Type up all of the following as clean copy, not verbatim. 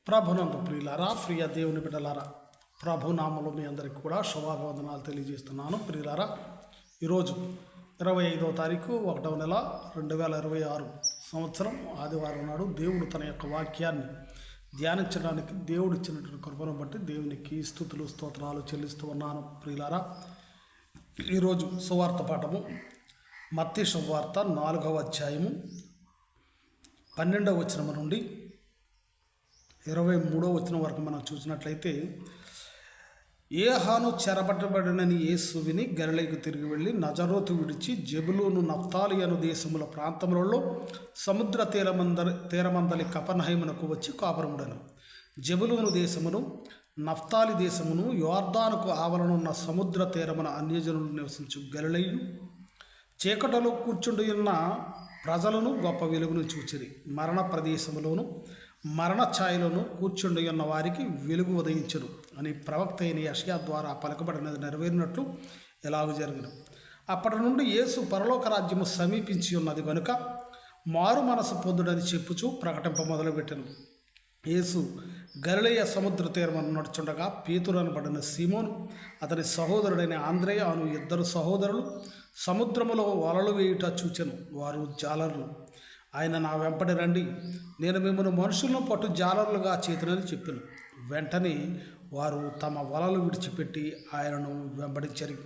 ప్రభునందు ప్రియులారా, ప్రియ దేవుని బిడ్డలారా, ప్రభునామలో మీ అందరికీ కూడా శుభాభివందనాలు తెలియజేస్తున్నాను. ప్రియులారా, ఈరోజు 25వ తారీఖు 1వ నెల 2026 సంవత్సరం ఆదివారం నాడు దేవుడు తన యొక్క వాక్యాన్ని ధ్యానించడానికి దేవుడు ఇచ్చినటువంటి కృపను బట్టి దేవునికి స్తుతులు స్తోత్రాలు చెల్లిస్తూ ఉన్నాను. ప్రియులారా, ఈరోజు సువార్త పాఠము మత్తయి శుభవార్త 4వ అధ్యాయము 12వ వచనం నుండి 23వ వచనం వరకు మనం చూసినట్లయితే, యోహాను చెరపట్టబడినని యేసు విని గలిలయకు తిరిగి వెళ్ళి నజరోతు విడిచి జెబులూను నఫ్తాలి అను దేశముల ప్రాంతములలో సముద్ర తీరమందలి కపెర్నహూమునకు వచ్చి కాపురముడెను. జెబులూను దేశమును నఫ్తాలి దేశమును యోర్దానుకు ఆవలనున్న సముద్ర తీరమున అన్యజనులు నివసించు గలిలయు చీకటిలో కూర్చుండి ఉన్న ప్రజలను గొప్ప వెలుగును చూచిరి. మరణ ప్రదేశములోను మరణ ఛాయలను కూర్చుండి ఉన్న వారికి వెలుగు ఉదయించును అని ప్రవక్త అయిన యెషయా ద్వారా పలకబడినది నెరవేరినట్లు ఎలాగూ జరిగిన. అప్పటి నుండి యేసు పరలోక రాజ్యము సమీపించి ఉన్నది కనుక మారు మనసు పొందుడని చెప్పుచూ ప్రకటింప మొదలుపెట్టెను. యేసు గలిలయ సముద్ర తీరమున నడుచుండగా పేతురు అనబడిన సీమోను అతని సహోదరుడైన ఆంద్రేయ అను ఇద్దరు సహోదరులు సముద్రములో వలలు వేయుట చూచెను. వారు జాలరులు. ఆయన నా వెంపడి రండి, నేను మిమ్మల్ని మనుషులను పట్టు జాలరులుగా చేతునని చెప్పాను. వెంటనే వారు తమ వలలు విడిచిపెట్టి ఆయనను వెంబడించరి.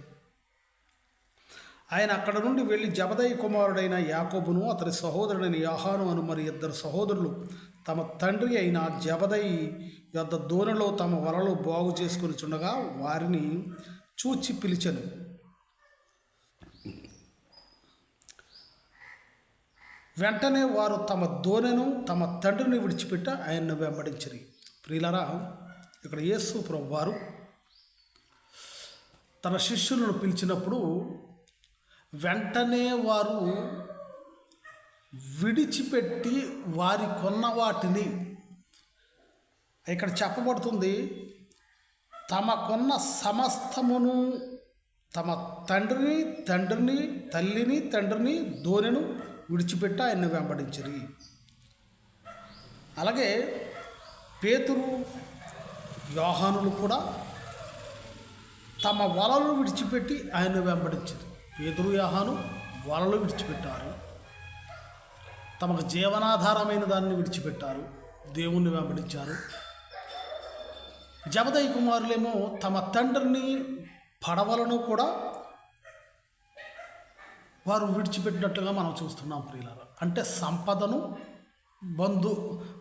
ఆయన అక్కడ నుండి వెళ్ళి జబదయి కుమారుడైన యాకోబును అతని సహోదరుడైన యోహాను అను మరి ఇద్దరు సహోదరులు తమ తండ్రి అయిన జబదయి యొద్ద దోణిలో తమ వలలు బాగు చేసుకుని చుండగా వారిని చూచి పిలిచెను. వెంటనే వారు తమ దోణెను తమ తండ్రిని విడిచిపెట్టి ఆయన్ను వెంబడించరి. ప్రియులారా, ఇక్కడ యేసు ప్రభు వారు తన శిష్యులను పిలిచినప్పుడు వెంటనే వారు విడిచిపెట్టి వారి కొన్న వాటిని, ఇక్కడ చెప్పబడుతుంది, తమకున్న సమస్తమును, తమ తండ్రిని తల్లిని తండ్రిని దోణెను విడిచిపెట్టి ఆయన్ని వెంబడించరి. అలాగే పేతురు యోహానులు కూడా తమ వలలు విడిచిపెట్టి ఆయన్ని వెంబడించారు. పేతురు యోహాను వలలు విడిచిపెట్టారు, తమకు జీవనాధారమైన దాన్ని విడిచిపెట్టారు, దేవుణ్ణి వెంబడించారు. జబదయి కుమారులేమో తమ తండ్రిని పడవలను కూడా వారు విడిచిపెట్టినట్లుగా మనం చూస్తున్నాం. ప్రియులారా, అంటే సంపదను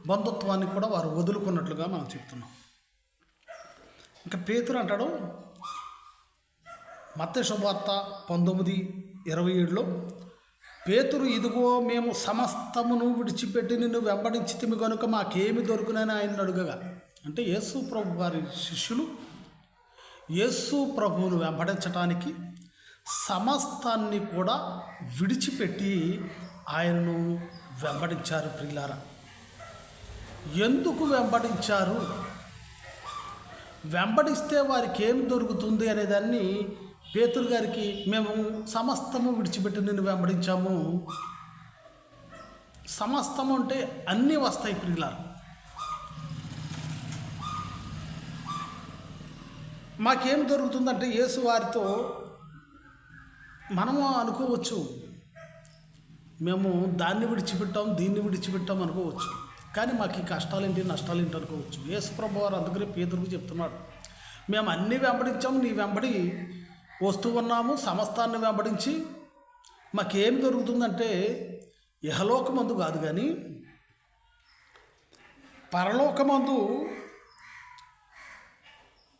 బంధుత్వాన్ని కూడా వారు వదులుకున్నట్లుగా మనం చెప్తున్నాం. ఇంకా పేతురు అంటాడు మత్తయి శుభవార్త 19:27లో, పేతురు ఇదిగో మేము సమస్తమును విడిచిపెట్టి నిన్ను వెంబడించితిమి కనుక మాకేమి దొరుకునని ఆయన అడుగగా, అంటే యేసు ప్రభు వారి శిష్యులు యేసు ప్రభువును వెంబడించటానికి సమస్తాన్ని కూడా విడిచిపెట్టి ఆయనను వెంబడించారు. ప్రియులారా, ఎందుకు వెంబడించారు, వెంబడిస్తే వారికి ఏం దొరుకుతుంది అనేదాన్ని పేతురు గారికి, మేము సమస్తము విడిచిపెట్టి నిన్ను వెంబడించాము. సమస్తము అంటే అన్నీ వస్తాయి. ప్రియులారా, మాకేం దొరుకుతుందంటే యేసు వారితో మనము అనుకోవచ్చు, మేము దాన్ని విడిచిపెట్టాం దీన్ని విడిచిపెట్టాం అనుకోవచ్చు, కానీ మాకు ఈ కష్టాలేంటి నష్టాలేంటి అనుకోవచ్చు. యేసు ప్రభు వారు అందుకనే పేతురుకు చెప్తున్నాడు, మేము అన్నీ వెంబడించాము, నీ వెంబడి వస్తూ ఉన్నాము, సమస్తాన్ని వెంబడించి మాకేం దొరుకుతుందంటే ఇహలోకమందు కాదు కానీ పరలోకమందు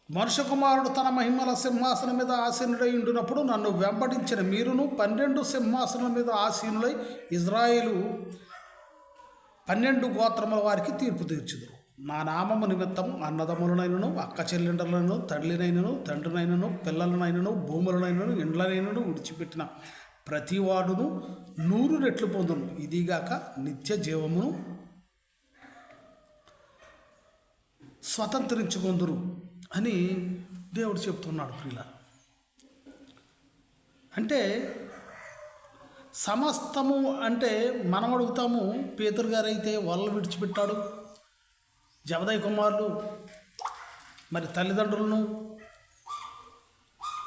మనుష్య కుమారుడు తన మహిమల సింహాసనం మీద ఆసీనుడై ఉండినప్పుడు నన్ను వెంబడించిన మీరును 12 సింహాసనం మీద ఆసీనులై ఇజ్రాయేలు 12 గోత్రముల వారికి తీర్పు తీర్చుదురు. నా నామము నిమిత్తం అన్నదమ్ములనైనను అక్క చెల్లెండలను తల్లినైనను తండ్రినైనను పిల్లలనైనను భూములనైనను ఇండ్లనైనను విడిచిపెట్టిన ప్రతివాడును 100 రెట్లు పొందును, ఇదిగాక నిత్య జీవమును స్వతంత్రించుకొందురు అని దేవుడు చెప్తున్నాడు. ప్రియుల, అంటే సమస్తము అంటే మనం అడుగుతాము, పేతురు గారు అయితే వలలు విడిచిపెట్టాడు, జబదయి కుమారులు మరి తల్లిదండ్రులను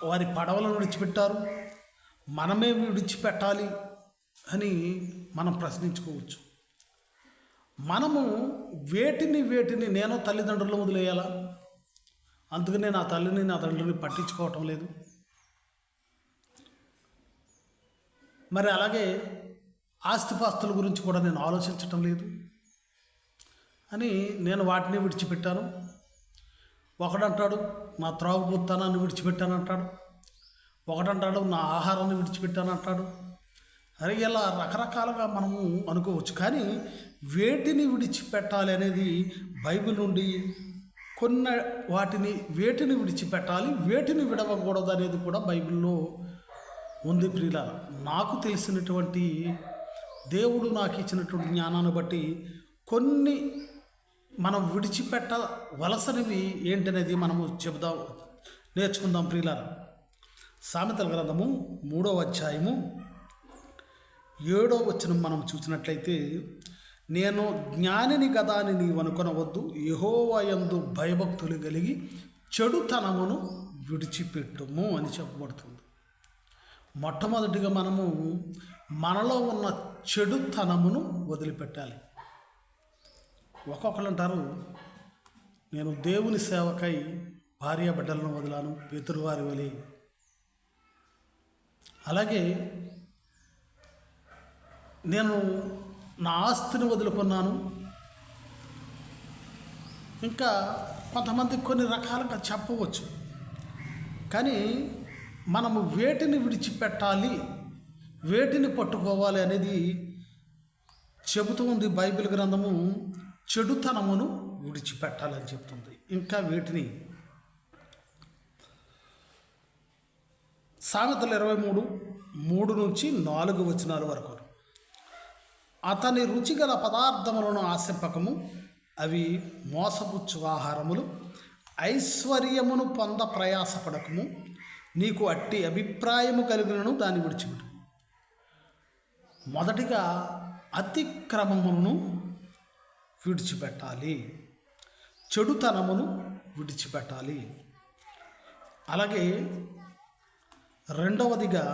వారి పడవలను విడిచిపెట్టారు, మనమే విడిచిపెట్టాలి అని మనం ప్రశ్నించుకోవచ్చు. మనము వేటిని నేను తల్లిదండ్రులను వదిలేయాలా, అందుకనే నా తల్లిని నా తండ్రిని పట్టించుకోవటం లేదు. మరి అలాగే ఆస్తిపాస్తుల గురించి కూడా నేను ఆలోచించటం లేదు అని నేను వాటిని విడిచిపెట్టాను. ఒకడంటాడు నా త్రాగుబోత్తనాన్ని విడిచిపెట్టాను అంటాడు, ఒకడంటాడు నా ఆహారాన్ని విడిచిపెట్టాను అంటాడు. అరే ఇలా రకరకాలుగా మనము అనుకోవచ్చు. కానీ వేటిని విడిచిపెట్టాలి అనేది బైబిల్ నుండి వేటిని విడిచిపెట్టాలి, వేటిని విడవకూడదు అనేది కూడా బైబిల్లో ఉంది. ప్రియులారా, నాకు తెలిసినటువంటి దేవుడు నాకు ఇచ్చినటువంటి జ్ఞానాన్ని బట్టి కొన్ని మనం విడిచిపెట్టవలసినవి ఏంటనేది మనము నేర్చుకుందాం. ప్రియులారా, సామెతల గ్రంథము 3వ అధ్యాయము 7వ వచనం మనం చూసినట్లయితే, నేను జ్ఞానిని గదా అని నీవు అనుకొనవద్దు, యెహోవా యందు భయభక్తులు కలిగి చెడుతనమును విడిచిపెట్టుము అని చెప్పబడుతుంది. మొట్టమొదటిగా మనలో ఉన్న చెడుతనమును వదిలిపెట్టాలి. ఒక్కొక్కరు అంటారు, నేను దేవుని సేవకై భార్య బిడ్డలను వదిలాను పితృవారి వలి, అలాగే నేను నా ఆస్తిని వదులుకున్నాను. ఇంకా కొంతమంది కొన్ని రకాలుగా చెప్పవచ్చు. కానీ మనము వేటిని విడిచిపెట్టాలి, వేటిని పట్టుకోవాలి అనేది చెబుతూ ఉంది బైబిల్ గ్రంథము. చెడుతనమును విడిచిపెట్టాలని చెప్తుంది. ఇంకా వేటిని, సామెతలు 23:3 నుంచి 4 వచనాల వరకు, అతని రుచిగల పదార్థములను ఆశింపకము, అవి మోసపుచ్చు ఆహారములు, ఐశ్వర్యమును పొంద ప్రయాసపడకము, నీకు అట్టి అభిప్రాయము కలిగినను దాన్ని విడిచిపెట్టు. మొదటిగా అతిక్రమమును విడిచిపెట్టాలి, చెడుతనమును విడిచిపెట్టాలి. అలాగే రెండవదిగా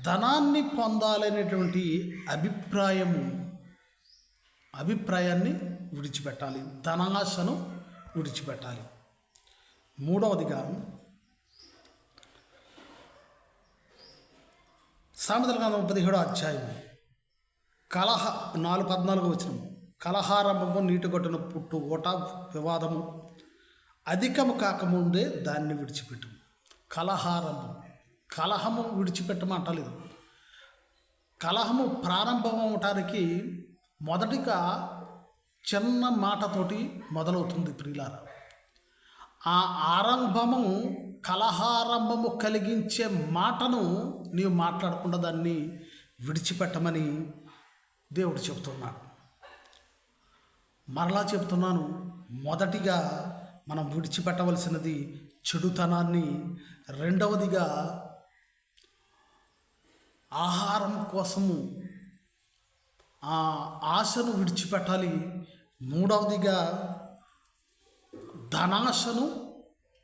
ధనాన్ని పొందాలనేటువంటి అభిప్రాయాన్ని విడిచిపెట్టాలి, ధనాశను విడిచిపెట్టాలి. మూడవదిగా సామెతల గ్రంథం 17వ అధ్యాయం 4:14 వచనం, కలహారంభము నీటిగొట్టున పుట్టు ఓట వివాదము అధికము కాకముందే దాన్ని విడిచిపెట్టు. కలహము విడిచిపెట్టమంటలేదు. కలహము ప్రారంభం అవటానికి మొదటిగా చిన్న మాటతోటి మొదలవుతుంది. ప్రియులారా, ఆ కలహారంభము కలిగించే మాటను నీవు మాట్లాడకుండా దాన్ని విడిచిపెట్టమని దేవుడు చెబుతున్నాడు. మరలా చెబుతున్నాను, మొదటిగా మనం విడిచిపెట్టవలసినది చెడుతనాన్ని, రెండవదిగా ఆహారం కోసము ఆ ఆశను విడిచిపెట్టాలి, మూడవదిగా ధనాశను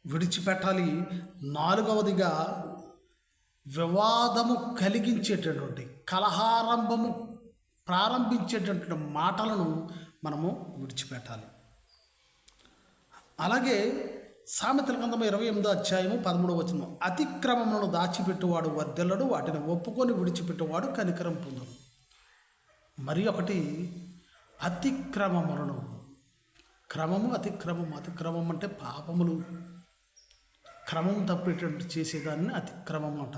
విడిచిపెట్టాలి, నాలుగవదిగా వివాదము కలిగించేటటువంటి కలహారంభము ప్రారంభించేటటువంటి మాటలను మనము విడిచిపెట్టాలి. అలాగే సామెతల గ్రంథం 28వ అధ్యాయము 13వ వచనం, అతిక్రమములను దాచిపెట్టువాడు వర్ధిల్లడు, వాటిని ఒప్పుకొని విడిచిపెట్టువాడు కనికరం పొందును. మరి ఒకటి అతిక్రమములను, అతిక్రమం అంటే పాపములు, క్రమం తప్పేటట్టు చేసేదాన్ని అతిక్రమం అంట.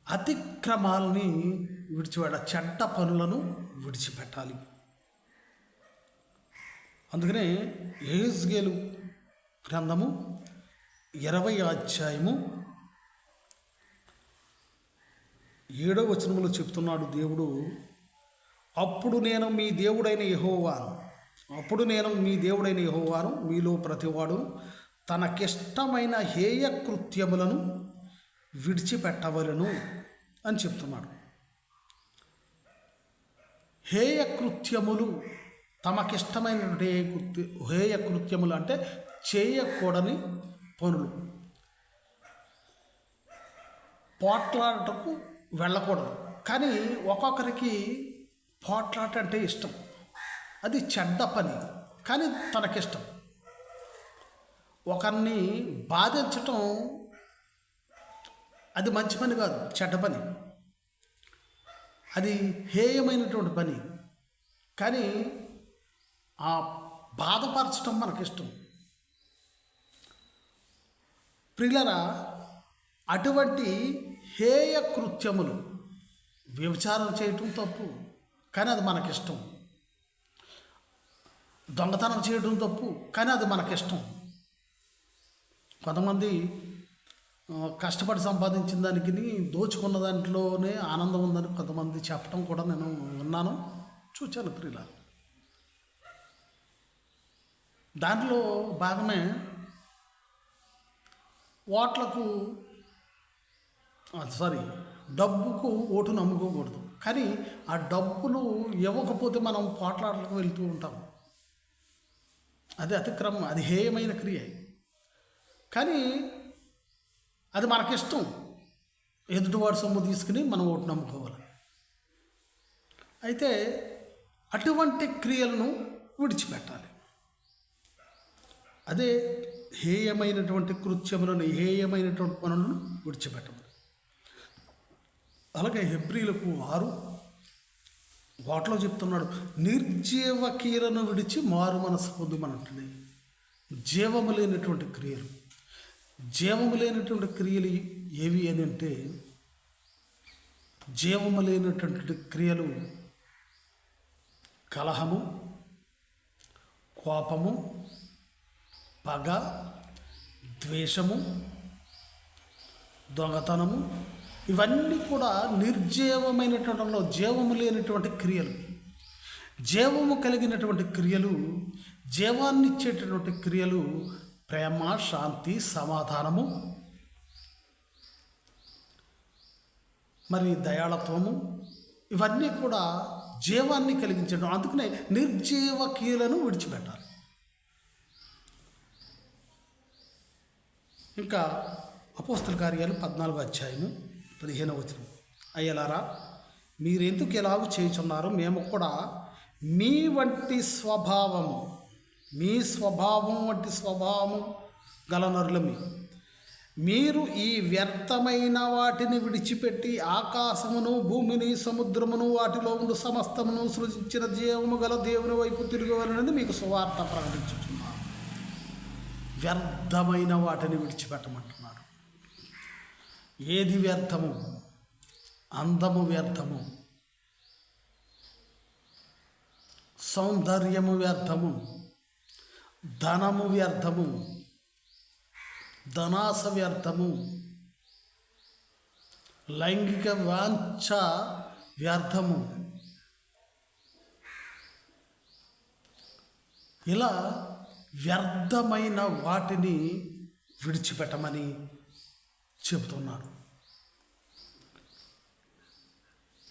అతిక్రమాలని చెడ్డ పనులను విడిచిపెట్టాలి. అందుకనే యెహెజ్కేలు గ్రంథము 20వ అధ్యాయము 7వ వచనములో చెప్తున్నాడు దేవుడు, అప్పుడు నేను మీ దేవుడైన యెహోవాను, మీలో ప్రతివాడు తనకిష్టమైన హేయ కృత్యములను విడిచిపెట్టవలను అని చెప్తున్నాడు. హేయ కృత్యములు తమకిష్టమైనటువంటి హేయ కృత్యములు అంటే చేయకూడని పనులు, పోట్లాటకు వెళ్ళకూడదు. కానీ ఒక్కొక్కరికి పోట్లాట అంటే ఇష్టం, అది చెడ్డ పని కానీ తనకిష్టం. ఒకరిని బాధించటం అది మంచి పని కాదు, చెడ్డ పని, అది హేయమైనటువంటి పని. కానీ ఆ బాధపరచడం మనకిష్టం. ప్రియులరా, అటువంటి హేయ కృత్యములు, వ్యభిచారం చేయటం తప్పు కానీ అది మనకిష్టం, దొంగతనం చేయడం తప్పు కానీ అది మనకిష్టం. కొంతమంది కష్టపడి సంపాదించిన దానికి దోచుకున్న దాంట్లోనే ఆనందం ఉందని కొంతమంది చెప్పడం కూడా నేను విన్నాను, చూచాను ప్రియుల. దాంట్లో భాగమే డబ్బుకు ఓటు నమ్ముకోకూడదు. కానీ ఆ డబ్బులు ఇవ్వకపోతే మనం పోట్లాటలకు వెళ్తూ ఉంటాం. అది అతిక్రమం, అది హేయమైన క్రియ. కానీ అది మనకిష్టం, ఎదుటివాడి సొమ్ము తీసుకుని మనం ఓటు నమ్ముకోవాలి. అయితే అటువంటి క్రియలను విడిచిపెట్టాలి. అదే హేయమైనటువంటి కృత్యములను, హేయమైనటువంటి పనులను విడిచిపెట్టమని. అలాగే హెబ్రీలకు 6 చెప్తున్నాడు, నిర్జీవ క్రియలను విడిచి మారు మనసు పొందుమనంటున్నాయి. జీవము లేనటువంటి క్రియలు, జీవము లేనటువంటి క్రియలు ఏవి అని అంటే, జీవము లేనటువంటి క్రియలు కలహము, కోపము, పగ, ద్వేషము, దొంగతనము, ఇవన్నీ కూడా నిర్జీవమైనటువంటి, జీవము లేనటువంటి క్రియలు. జీవము కలిగినటువంటి క్రియలు, జీవాన్ని ఇచ్చేటటువంటి క్రియలు ప్రేమ, శాంతి, సమాధానము, మరి దయాళత్వము, ఇవన్నీ కూడా జీవాన్ని కలిగించడం. అందుకనే నిర్జీవ క్రియలను విడిచిపెట్టాలి. ఇంకా అపోస్తల కార్యాలు 14:15 అయ్యలారా, మీరెందుకు ఎలాగూ చేయుచున్నారు? మేము కూడా మీ వంటి స్వభావము, మీ స్వభావం వంటి స్వభావము గల నరులమి. మీరు ఈ వ్యర్థమైన వాటిని విడిచిపెట్టి ఆకాశమును, భూమిని, సముద్రమును, వాటిలో ఉండు సమస్తమును సృజించిన జీవము గల దేవుని వైపు తిరగవలనని మీకు సువార్త ప్రకటించుచున్నారు. వ్యర్థమైన వాటిని విడిచిపెట్టమంటున్నారు. ఏది వ్యర్థము? అందము వ్యర్థము, సౌందర్యము వ్యర్థము, ధనము వ్యర్థము, ధనాస వ్యర్థము, లైంగిక వాంఛ వ్యర్థము. ఇలా వ్యర్థమైన వాటిని విడిచిపెట్టమని చెబుతున్నారు.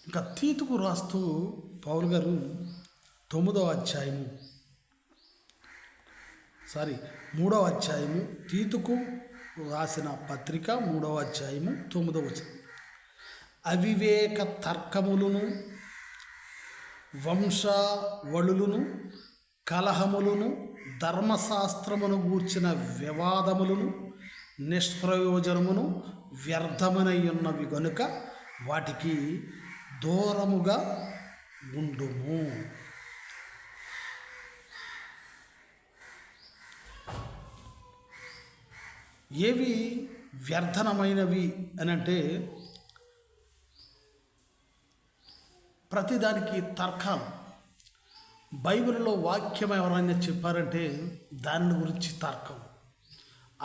ఇంకా తీతుకు రాస్తూ పౌలు గారు 3వ అధ్యాయము తీతుకు రాసిన పత్రిక 3వ అధ్యాయము 9వ వచనం. అవివేక తర్కములను, వంశావళులను, కలహములను, ధర్మశాస్త్రమును గూర్చిన వివాదములను, నిష్ప్రయోజనమును, వ్యర్థమునై ఉన్నవి గనుక వాటికి దూరముగా ఉండుము. ఏవి వ్యర్థనమైనవి అని అంటే, ప్రతిదానికి తర్కాలు. బైబిల్లో వాక్యం ఎవరైనా చెప్పారంటే దాని గురించి తర్కం,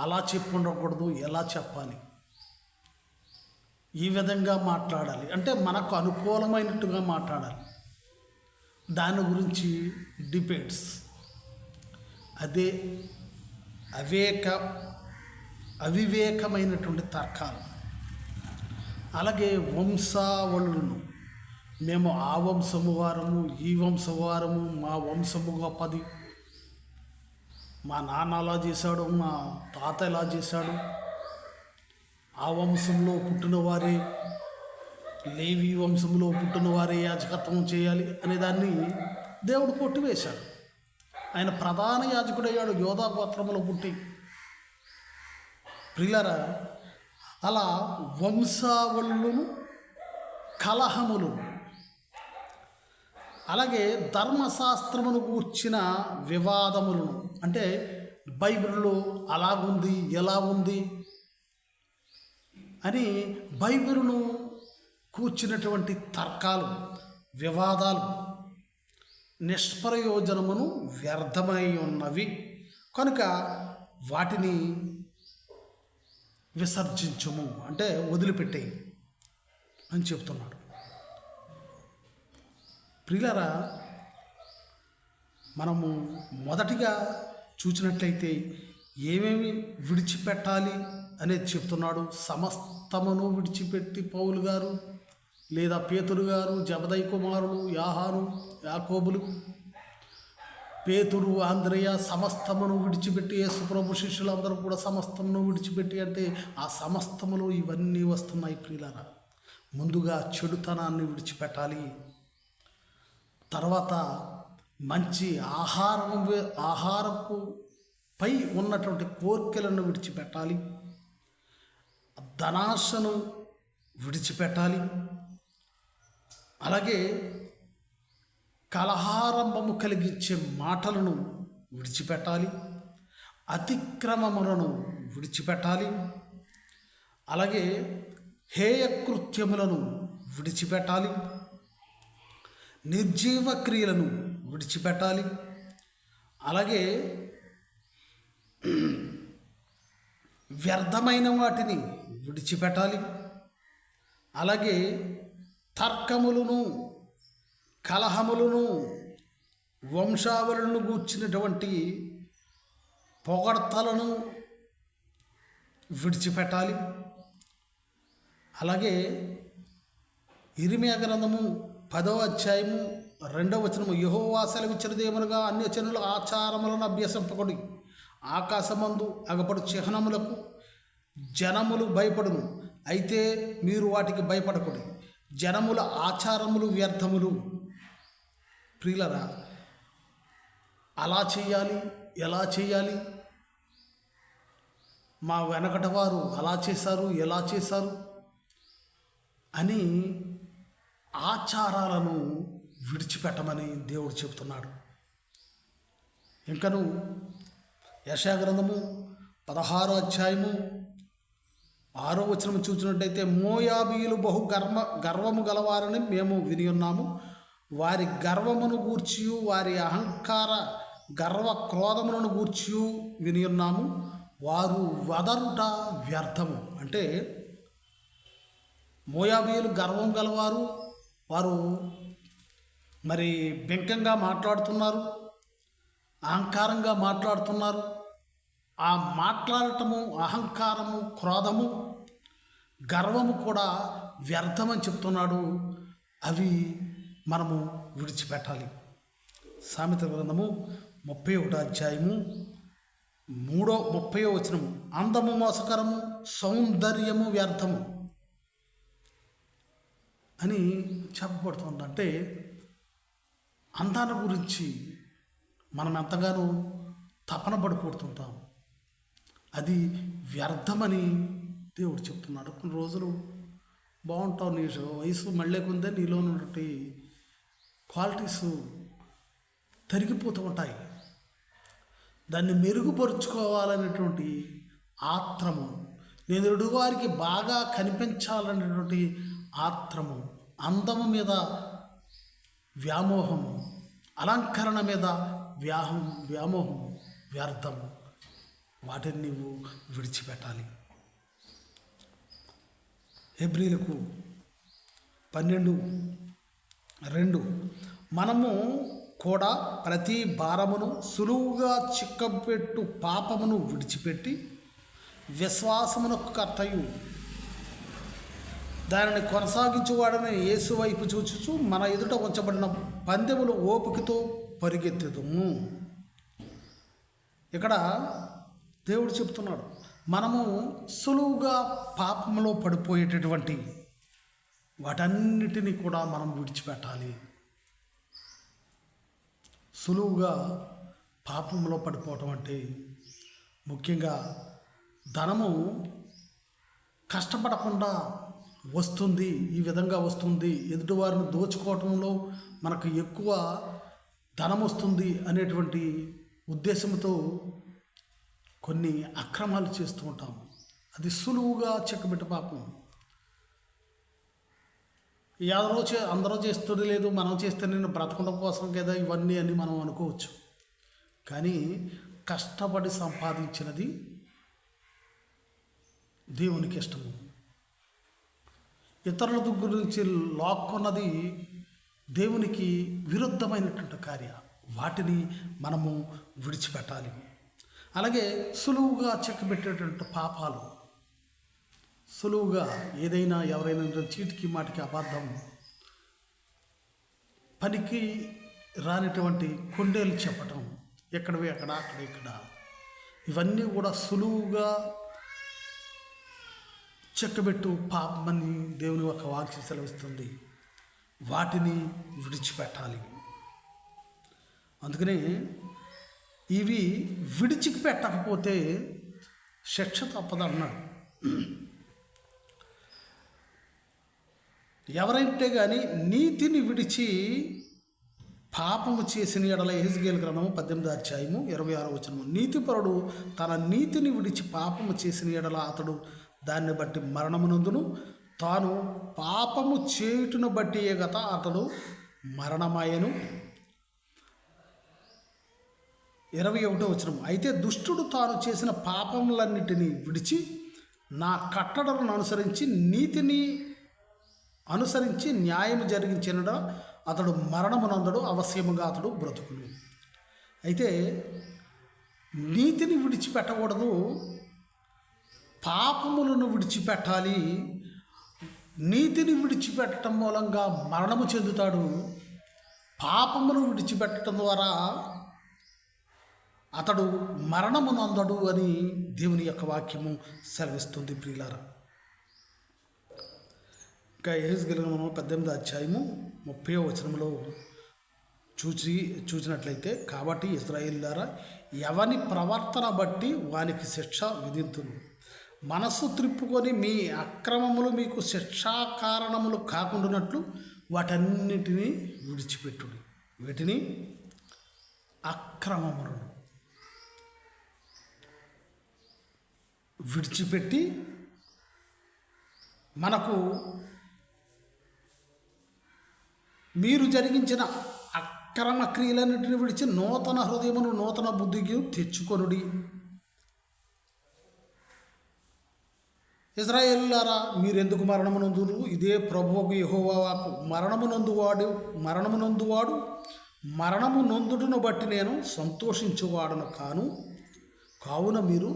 అలా చెప్పి ఉండకూడదు, ఎలా చెప్పాలి, ఈ విధంగా మాట్లాడాలి అంటే మనకు అనుకూలమైనట్టుగా మాట్లాడాలి, దాని గురించి డిబేట్స్. అదే అవివేకమైనటువంటి తర్కాలు. అలాగే వంశావళులను, మేము ఆ వంశము వారము, ఈ వంశము వారము, మా వంశము గొప్పది, మా నాన్న అలా చేశాడు, మా తాత ఇలా చేశాడు, ఆ వంశంలో పుట్టిన వారే, లేవి వంశంలో పుట్టిన వారే యాజకత్వం చేయాలి అనే దాన్ని దేవుడు కొట్టివేశాడు. ఆయన ప్రధాన యాజకుడయ్యాడు యోధా గోత్రములో పుట్టి. ప్రియులారా, అలా వంశావళులను, కలహములు, అలాగే ధర్మశాస్త్రమును గూర్చిన వివాదములను, అంటే బైబిల్లో అలాగుంది ఎలా ఉంది అని బైబిలును కూర్చున్నటువంటి తర్కాలు, వివాదాలు నిష్ప్రయోజనమును వ్యర్థమై ఉన్నవి కనుక వాటిని విసర్జించుము, అంటే వదిలిపెట్టేయి అని చెప్తున్నాడు. ప్రియులారా, మనము మొదటిగా చూసినట్లయితే ఏమేమి విడిచిపెట్టాలి అనేది చెప్తున్నాడు. సమస్తమును విడిచిపెట్టి పౌలు గారు లేదా పేతురు గారు, జబదయి కుమారులు, యాహాను, యాకోబులు, పేతురు, ఆంద్రేయ సమస్తమును విడిచిపెట్టి, యేసుప్రభు శిష్యులందరూ కూడా సమస్తమును విడిచిపెట్టి అంటే ఆ సమస్తములో ఇవన్నీ వస్తున్నాయి. ప్రియులారా, ముందుగా చెడుతనాన్ని విడిచిపెట్టాలి. తర్వాత మంచి ఆహారపు పై ఉన్నటువంటి కోరికలను విడిచిపెట్టాలి. ధనాశను విడిచిపెట్టాలి. అలాగే కలహారంభము కలిగించే మాటలను విడిచిపెట్టాలి. అతిక్రమములను విడిచిపెట్టాలి. అలాగే హేయకృత్యములను విడిచిపెట్టాలి. నిర్జీవ క్రియలను విడిచిపెట్టాలి. అలాగే వ్యర్థమైన వాటిని విడిచిపెట్టాలి. అలాగే తర్కములను, కలహములను, వంశావళులను గూర్చినటువంటి పొగడ్తలను విడిచిపెట్టాలి. అలాగే ఇర్మీయా గ్రంథము 10వ అధ్యాయము 2వ వచనము, యెహోవా సెలవిచ్చినదేమనగా అన్యజనుల ఆచారములను అభ్యసింపకుడి, ఆకాశమందు అగపడు చిహ్నములకు జనములు భయపడును, అయితే మీరు వాటికి భయపడకుడి. జనముల ఆచారములు వ్యర్థములు. ప్రియులరా, అలా చేయాలి, ఎలా చేయాలి, మా వెనకట వారు అలా చేశారు, ఎలా చేశారు అని ఆచారాలను విడిచిపెట్టమని దేవుడు చెబుతున్నాడు. ఇంకను యెషయా గ్రంథము 16వ అధ్యాయము 6వ వచనం చూసినట్టయితే, మోయాబీయులు బహు గర్వము గలవారని మేము విని ఉన్నాము. వారి గర్వమును గూర్చియు వారి అహంకార గర్వ క్రోధములను గూర్చియు విని ఉన్నాము. వారు వదరుట వ్యర్థము. అంటే మోయాబీయులు గర్వం గలవారు, వారు మరి బెంకంగా మాట్లాడుతున్నారు, అహంకారంగా మాట్లాడుతున్నారు. ఆ మాట్లాడటము, అహంకారము, క్రోధము, గర్వము కూడా వ్యర్థమని చెప్తున్నాడు. అవి మనము విడిచిపెట్టాలి. సామెత గ్రంథము 31వ అధ్యాయము 30వ వచనము, అందము మోసకరము, సౌందర్యము వ్యర్థము అని చెప్పబడుతుంది. అంటే అందాన్ని గురించి మనం ఎంతగానో తపన పడిపోతుంటాం, అది వ్యర్థమని దేవుడు చెప్తున్నాడు. కొన్ని రోజులు బాగుంటావు, నీ వయసు మళ్ళీ కొందే నీలో ఉన్నటువంటి క్వాలిటీస్ తరిగిపోతూ ఉంటాయి. దాన్ని మెరుగుపరుచుకోవాలనేటువంటి ఆత్రము, నేను ఎదుటివారికి బాగా కనిపించాలనేటువంటి ఆత్రము, అందము మీద వ్యామోహము, అలంకరణ మీద వ్యామోహము వ్యర్థము. వాటిని నీవు విడిచిపెట్టాలి. హెబ్రీలకు 12:2, మనము కూడా ప్రతి భారమును సులువుగా చిక్కపెట్టు పాపమును విడిచిపెట్టి విశ్వాసమునకు కర్తయు దానిని కొనసాగించువాడని యేసు వైపు చూచుచు మన ఎదుట ఉంచబడిన పందెములు ఓపికతో పరిగెత్తెదము. ఇక్కడ దేవుడు చెప్తున్నాడు, మనము సులువుగా పాపంలో పడిపోయేటటువంటి వాటన్నిటినీ కూడా మనం విడిచిపెట్టాలి. సులువుగా పాపంలో పడిపోవటం అంటే ముఖ్యంగా ధనము కష్టపడకుండా వస్తుంది, ఈ విధంగా వస్తుంది, ఎదుటివారిని దోచుకోవటంలో మనకు ఎక్కువ ధనం వస్తుంది అనేటువంటి ఉద్దేశంతో కొన్ని అక్రమాలు చేస్తూ ఉంటాము. అది సులువుగా చెక్కబెట్టే పాపం. అందరూ చేస్తుంది లేదు, మనం చేస్తే నేను బ్రతకడం కోసం కదా ఇవన్నీ అని మనం అనుకోవచ్చు. కానీ కష్టపడి సంపాదించినది దేవునికి ఇష్టము. ఇతరుల గురించి లాక్కున్నది దేవునికి విరుద్ధమైనటువంటి కార్య. వాటిని మనము విడిచిపెట్టాలి. అలాగే సులువుగా చెక్కబెట్టేటువంటి పాపాలు, సులువుగా ఏదైనా ఎవరైనా చీటికి మాటికి అబద్ధం, పనికి రానిటువంటి కొండేలు చెప్పటం, ఎక్కడవి అక్కడ అక్కడ ఇక్కడ, ఇవన్నీ కూడా సులువుగా చెక్కబెట్టు పాపమని దేవుని ఒక వాక్యం సెలవిస్తుంది. వాటిని విడిచిపెట్టాలి. అందుకనే ఇవి విడిచికి పెట్టకపోతే శిక్ష తప్పదన్నాడు. ఎవరైతే కానీ నీతిని విడిచి పాపము చేసిన ఎడల, యెహెజ్కేలు గ్రంథము 18వ అధ్యాయము 26వ వచనము, నీతిపరుడు తన నీతిని విడిచి పాపము చేసిన ఎడల అతడు దాన్ని బట్టి మరణమునందును, తాను పాపము చేయుటను బట్టి గత అతడు మరణమాయను. 21వ వచనము, అయితే దుష్టుడు తాను చేసిన పాపములన్నిటినీ విడిచి నా కట్టడలను అనుసరించి నీతిని అనుసరించి న్యాయము జరిగించిన అతడు మరణమునందడు, అవశ్యముగా అతడు బ్రతుకును. అయితే నీతిని విడిచిపెట్టకూడదు, పాపములను విడిచిపెట్టాలి. నీతిని విడిచిపెట్టడం మూలంగా మరణము చెందుతాడు. పాపమును విడిచిపెట్టడం ద్వారా అతడు మరణమునందడు అని దేవుని యొక్క వాక్యము సెలవిస్తుంది. ప్రియులారా, ఇంకా యెహెజ్కేలు గ్రంథము 18వ అధ్యాయము 30వ వచనంలో చూసినట్లయితే, కాబట్టి ఇశ్రాయేలులారా, ఎవని ప్రవర్తన బట్టి వానికి శిక్ష విధింతును. మనస్సు త్రిప్పుకొని మీ అక్రమములు మీకు శిక్షా కారణములు కాకుండానట్లు వాటన్నిటినీ విడిచిపెట్టుడు. వీటిని అక్రమములను విడిచిపెట్టి మనకు మీరు జరిగించిన అక్రమ క్రియలన్నిటిని విడిచి నూతన హృదయమును నూతన బుద్ధికి తెచ్చుకొనుడి. ఇశ్రాయేలులారా, మీరెందుకు మరణమునందురు? ఇదే ప్రభువుకు యెహోవా వాక్కు. మరణమునందువాడు మరణము నొందుటను బట్టి నేను సంతోషించువాడను కావున మీరు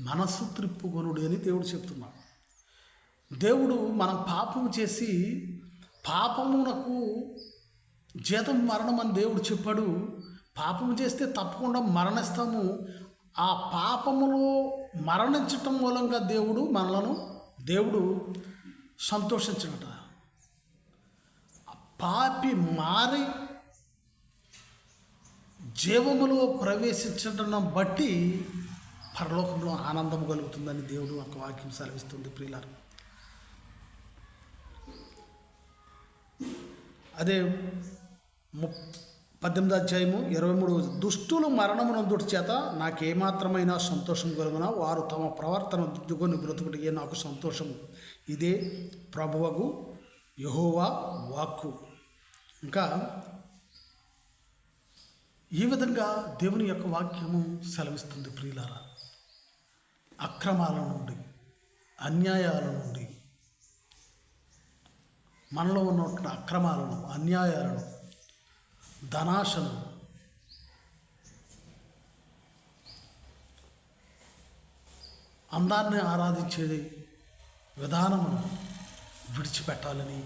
మనస్సు త్రిప్పుకొనుడి అని దేవుడు చెప్తున్నాడు. దేవుడు మనం పాపము చేసి, పాపమునకు జీతం మరణం అని దేవుడు చెప్పాడు. పాపము చేస్తే తప్పకుండా మరణిస్తాము. ఆ పాపములో మరణించటం మూలంగా దేవుడు సంతోషించడట. పాపి మారి జీవములో ప్రవేశించడం బట్టి పరలోకంలో ఆనందం కలుగుతుందని దేవుడు ఒక వాక్యం సెలవిస్తుంది. ప్రియులారా, అదే 18వ అధ్యాయము 23, దుష్టులు మరణమునందుటి చేత నాకేమాత్రమైన సంతోషం కలుగునా, వారు తమ ప్రవర్తన దిద్దుకొని బ్రతుకుడిగే నాకు సంతోషము. ఇదే ప్రభువగు యెహోవా వాక్కు. ఇంకా ఈ విధంగా దేవుని యొక్క వాక్యము సెలవిస్తుంది. ప్రియులారా, అక్రమాల నుండి, అన్యాయాల నుండి, మనలో ఉన్నటువంటి అక్రమాలను, అన్యాయాలను, ధనాశను, అందాన్ని ఆరాధించే విధానమును విడిచిపెట్టాలని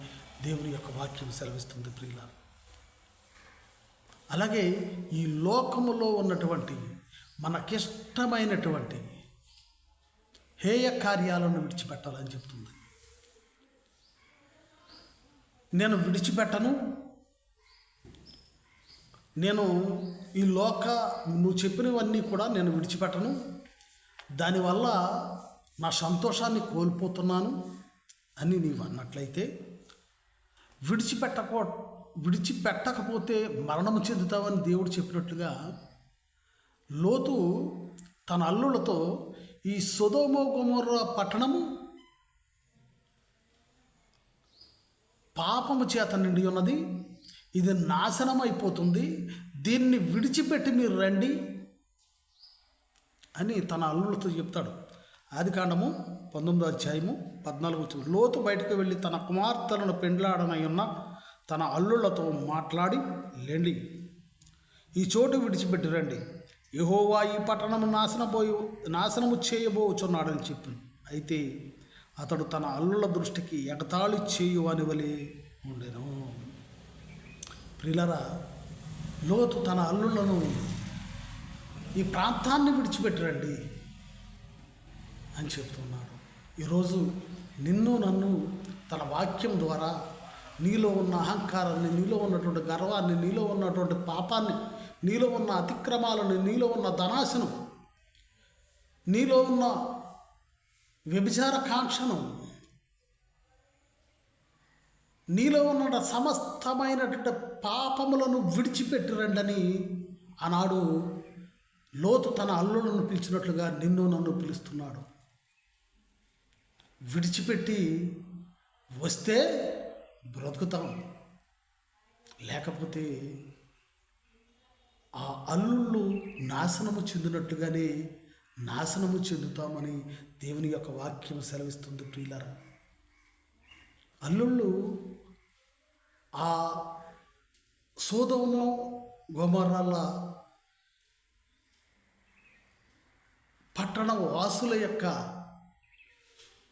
దేవుని యొక్క వాక్యం సెలవిస్తుంది ప్రియులారా. అలాగే ఈ లోకములో ఉన్నటువంటి మనకిష్టమైనటువంటి హేయ కార్యాలను విడిచిపెట్టాలని చెప్తుంది. నేను విడిచిపెట్టను, నేను ఈ నువ్వు చెప్పినవన్నీ కూడా నేను విడిచిపెట్టను, దానివల్ల నా సంతోషాన్ని కోల్పోతున్నాను అని నీవు అన్నట్లయితే, విడిచిపెట్టకపోతే మరణము చెందుతావని దేవుడు చెప్పినట్లుగా లోతు తన అల్లులతో ఈ సొదొమ గొమొర్రా పట్టణము పాపము చేత నిండి ఉన్నది, ఇది నాశనం అయిపోతుంది, దీన్ని విడిచిపెట్టి మీరు రండి అని తన అల్లులతో చెప్తాడు. ఆదికాండము 19:14. లోతు బయటకు వెళ్ళి తన కుమార్తెలను పెండ్లాడనై ఉన్న తన అల్లులతో మాట్లాడి, లేండి, ఈ చోటు విడిచిపెట్టి రండి, యెహోవా ఈ పట్టణము నాశనము చేయబోచున్నాడని చెప్పింది. అయితే అతడు తన అల్లుల దృష్టికి ఎగతాళి చేయువని వలె ఉండెను. ప్రియులారా, లోతు తన అల్లులను ఈ ప్రాంతాన్ని విడిచిపెట్టరండి అని చెప్తున్నాడు. ఈరోజు నిన్ను నన్ను తన వాక్యం ద్వారా నీలో ఉన్న అహంకారాన్ని, నీలో ఉన్నటువంటి గర్వాన్ని, నీలో ఉన్నటువంటి పాపాన్ని, నీలో ఉన్న అతిక్రమాలను, నీలో ఉన్న ధనాశను, నీలో ఉన్న వ్యభిచార కాంక్షను, నీలో ఉన్న సమస్తమైనటువంటి పాపములను విడిచిపెట్టిరండని ఆనాడు లోతు తన అల్లులను పిలిచినట్లుగా నిన్ను నన్ను పిలుస్తున్నాడు. విడిచిపెట్టి వస్తే బ్రతుకుతాం, లేకపోతే ఆ అల్లుళ్ళు నాశనము చెందినట్టుగానే నాశనము చెందుతామని దేవుని యొక్క వాక్యం సెలవిస్తుంది. ప్రియులారా, అల్లుళ్ళు ఆ సొదొమ గొమొర్రాల పట్టణ వాసుల యొక్క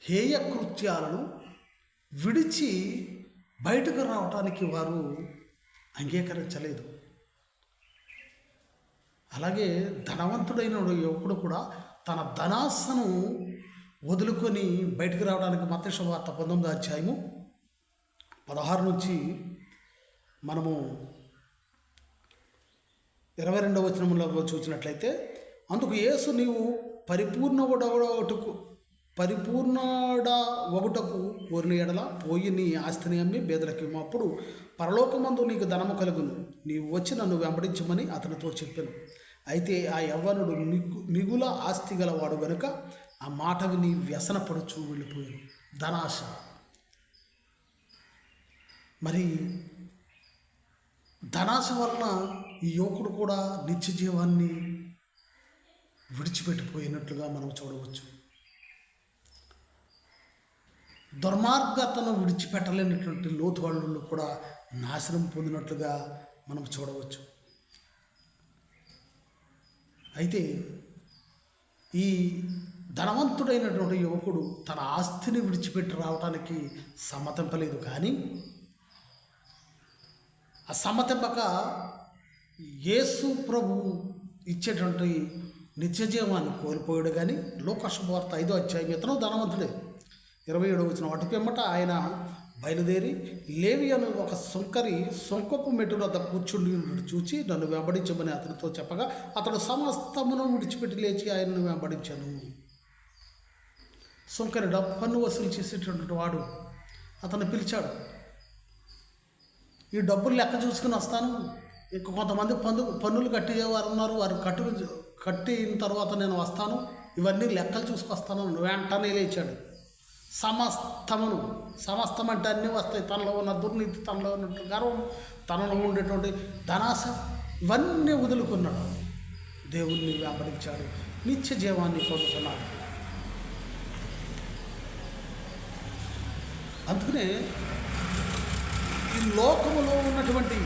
హేయ కృత్యాలను విడిచి బయటకు రావటానికి వారు అంగీకరించలేదు. అలాగే ధనవంతుడైన యువకుడు కూడా తన ధనాశను వదులుకొని బయటకు రావడానికి మత్తయి సువార్త 19:16 నుంచి మనము 22వ వచనంలో చూసినట్లయితే, అందుకు యేసు, నీవు పరిపూర్ణుడ ఒకటకు కోరిన ఎడల పోయి నీ ఆస్తిని అమ్మి బేదలకు ఇవ్వు, అప్పుడు పరలోకమందు నీకు ధనము కలుగును, నీవు వచ్చి నన్ను వెంబడించమని అతనితో చెప్పాను. అయితే ఆ యవ్వనుడు మిగుల ఆస్తి గలవాడు గనుక ఆ మాట విని వ్యసనపడుచు వెళ్ళిపోయాడు. ధనాశ. మరి ధనాశ వలన ఈ యువకుడు కూడా నిత్య జీవాన్ని విడిచిపెట్టిపోయినట్లుగా మనం చూడవచ్చు. దుర్మార్గతను విడిచిపెట్టలేనటువంటి లోతు వాళ్ళు కూడా నాశనం పొందినట్లుగా మనం చూడవచ్చు. అయితే ఈ ధనవంతుడైనటువంటి యువకుడు తన ఆస్తిని విడిచిపెట్టి రావడానికి సమ్మతింపలేదు. కానీ ఆ సమ్మతింపక యేసు ప్రభు ఇచ్చేటువంటి నిత్యజీవాన్ని కోల్పోయాడు. కానీ లూకా శుభవార్త 5వ అధ్యాయం, ఇతను ధనవంతుడే, 27వ వచనం, అటు పిమ్మట ఆయన బయలుదేరి లేవి అను ఒక సుంకరి సుంకపు మెట్టు వద్ద కూర్చుండి చూచి నన్ను వెంబడించమని అతనితో చెప్పగా అతడు సమస్తమును విడిచిపెట్టి లేచి ఆయనను వెంబడించాను. సుంకరి పన్ను వసూలు చేసేటటువంటి వాడు అతను పిలిచాడు. ఈ డబ్బులు లెక్క చూసుకుని వస్తాను, ఇంక కొంతమంది పన్నులు కట్టేవారు ఉన్నారు, వారు కట్టిన తర్వాత నేను వస్తాను, ఇవన్నీ లెక్కలు చూసుకొస్తాను. వెంటనే లేచాడు. సమస్తం అంటే అన్నీ వస్తాయి. తనలో ఉన్న దుర్నీతి, తనలో ఉన్నటువంటి గర్వం, తనలో ఉండేటువంటి ధనాశ, ఇవన్నీ వదులుకున్నాడు. దేవుణ్ణి వెంబడించాడు, నిత్య జీవాన్ని పొందుతున్నాడు. అందుకనే ఈ లోకములో ఉన్నటువంటి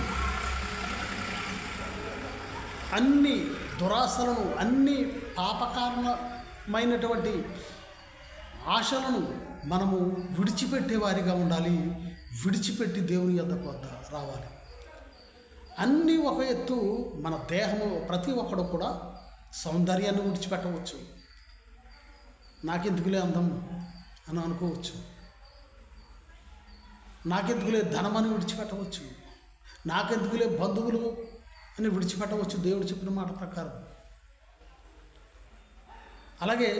అన్ని దురాశలను, అన్ని పాపకారణమైనటువంటి ఆశలను మనము విడిచిపెట్టే వారిగా ఉండాలి. విడిచిపెట్టి దేవుని యొద్దకు రావాలి. అన్నీ ఒక ఎత్తు, మన దేహము ప్రతి ఒక్కడు కూడా సౌందర్యాన్ని విడిచిపెట్టవచ్చు. నాకెందుకులే అందం అని అనుకోవచ్చు. నాకెందుకులే ధనమని విడిచిపెట్టవచ్చు. నాకెందుకులే బంధువులు అని విడిచిపెట్టవచ్చు దేవుడు చెప్పిన మాట ప్రకారం. అలాగే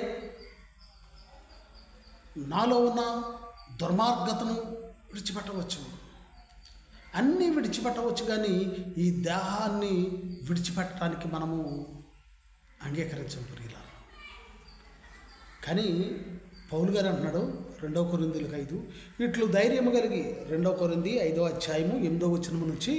నాలో ఉన్న దుర్మార్గతను విడిచిపెట్టవచ్చు. అన్నీ విడిచిపెట్టవచ్చు, కానీ ఈ దేహాన్ని విడిచిపెట్టడానికి మనము అంగీకరించం ప్రియులారా. కానీ పౌలు గారు అంటున్నాడు 2 కొరింథీయులకు 5, ఇట్లు ధైర్యము కలిగి 2 కొరింథీ 5వ అధ్యాయము 8వ వచనం నుంచి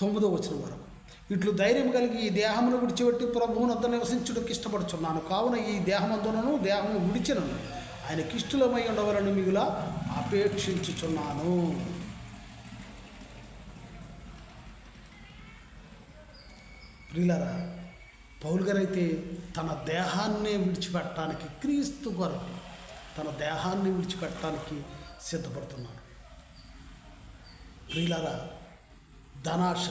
9వ వచనం వరకు, ఇట్లు ధైర్యం కలిగి ఈ దేహమును విడిచిపెట్టి ప్రభువునొద్ద నివసించుటకు ఇష్టపడుచున్నాను. కావున ఈ దేహమందునను దేహము విడిచినను ఆయనకిష్టులమై ఉండవలను మిగుల అపేక్షించుచున్నాను. ప్రియులారా, పౌలు గారు అయితే తన దేహాన్నే విడిచిపెట్టడానికి, క్రీస్తు కొరకు తన దేహాన్ని విడిచిపెట్టడానికి సిద్ధపడుతున్నాడు. ప్రియులారా, ధనాశ,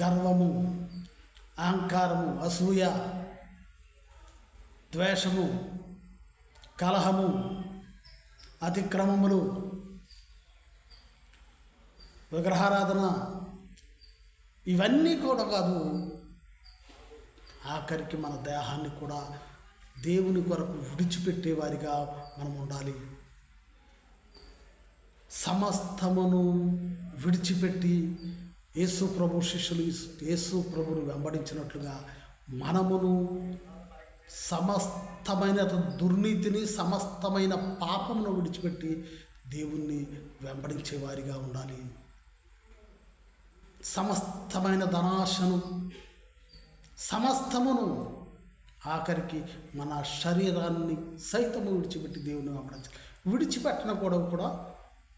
గర్వము, అహంకారము, అసూయ, ద్వేషము, కలహము, అతిక్రమములు, విగ్రహారాధన, ఇవన్నీ కూడా కాదు, ఆఖరికి మన దేహాన్ని కూడా దేవుని కొరకు విడిచిపెట్టేవారిగా మనం ఉండాలి. సమస్తమును విడిచిపెట్టి యేసు ప్రభు శిష్యులు యేసు ప్రభును వెంబడించినట్లుగా మనమును సమస్తమైన దుర్నీతిని, సమస్తమైన పాపమును విడిచిపెట్టి దేవుణ్ణి వెంబడించే వారిగా ఉండాలి. సమస్తమైన ధనాశను, సమస్తమును, ఆఖరికి మన శరీరాన్ని సైతము విడిచిపెట్టి దేవుని వెంబడించాలి. విడిచిపెట్టిన కూడా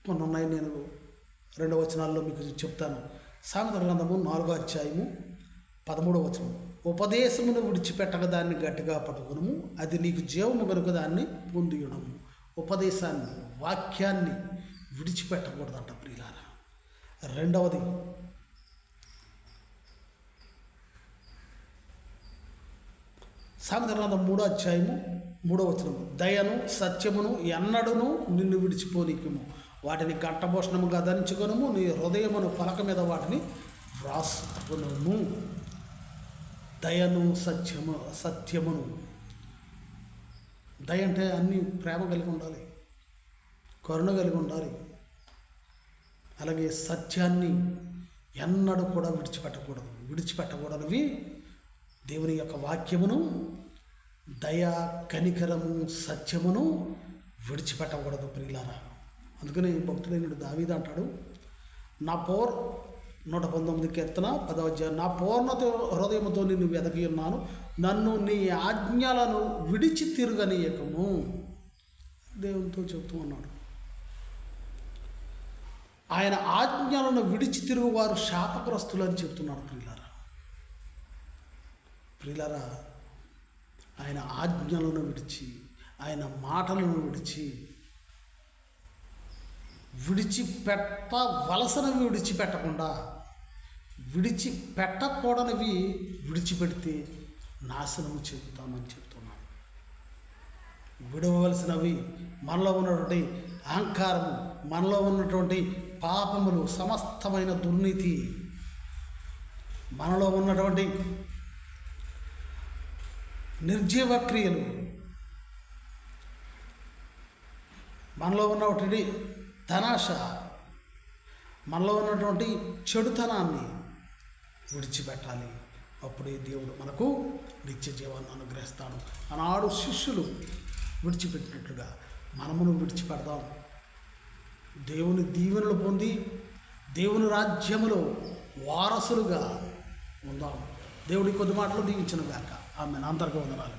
కొన్ని ఉన్నాయి. నేను 2 వచనాల్లో మీకు చెప్తాను. సామెతల గ్రంథము 4వ అధ్యాయము 13వ వచనం, ఉపదేశమును విడిచిపెట్టక దాన్ని గట్టిగా పట్టుకునము, అది నీకు జీవము కనుక దాన్ని పొందియడము. ఉపదేశాన్ని, వాక్యాన్ని విడిచిపెట్టకూడదంట ప్రియులారా. రెండవది, సామెతల గ్రంథం 3వ అధ్యాయము 3వ వచనం, దయను సత్యమును ఎన్నడూను నిన్ను విడిచిపోనీకుము, వాటిని కంఠభూషణముగా ధరించుకొనుము, నీ హృదయమును పలక మీద వాటిని వ్రాసుకొనుము. దయను సత్యమును. దయ అంటే అన్ని ప్రేమ కలిగి ఉండాలి, కరుణ కలిగి ఉండాలి. అలాగే సత్యాన్ని ఎన్నడూ కూడా విడిచిపెట్టకూడనివి దేవుని యొక్క వాక్యమును, దయ, కనికరము, సత్యమును విడిచిపెట్టకూడదు ప్రియులారా. అందుకని భక్తుడైన దావీదు అంటాడు, 119 కీర్తన 10వ అధ్యాయం, నా పూర్ణ హృదయముతో నిన్ను వెదకి ఉన్నాను, నన్ను నీ ఆజ్ఞలను విడిచి తిరగనీయకము. దేవునితో చెబుతూ ఉన్నాడు. ఆయన ఆజ్ఞలను విడిచి తిరుగువారు శాపగ్రస్తులు అని చెప్తున్నాడు ప్రియులారా. ఆయన ఆజ్ఞలను విడిచి, ఆయన మాటలను విడిచిపెట్టవలసినవి విడిచిపెట్టకుండా, విడిచిపెట్టకూడనివి విడిచిపెడితే నాశనము చెబుతామని చెప్తున్నాను. విడవలసినవి మనలో ఉన్నటువంటి అహంకారము, మనలో ఉన్నటువంటి పాపములు, సమస్తమైన దుర్నీతి, మనలో ఉన్నటువంటి నిర్జీవ క్రియలు, మనలో ఉన్నటువంటి ధనాశ, మనలో ఉన్నటువంటి చెడుతనాన్ని విడిచిపెట్టాలి. అప్పుడే దేవుడు మనకు నిత్య జీవాన్ని అనుగ్రహిస్తాడు. ఆనాడు శిష్యులు విడిచిపెట్టినట్లుగా మనమును విడిచిపెడదాం. దేవుని దీవెనలు పొంది దేవుని రాజ్యములో వారసులుగా ఉందాం. దేవుడి కొద్ది మాటలు దీవించును గాక. ఆమె అందరికీ వందనాలు.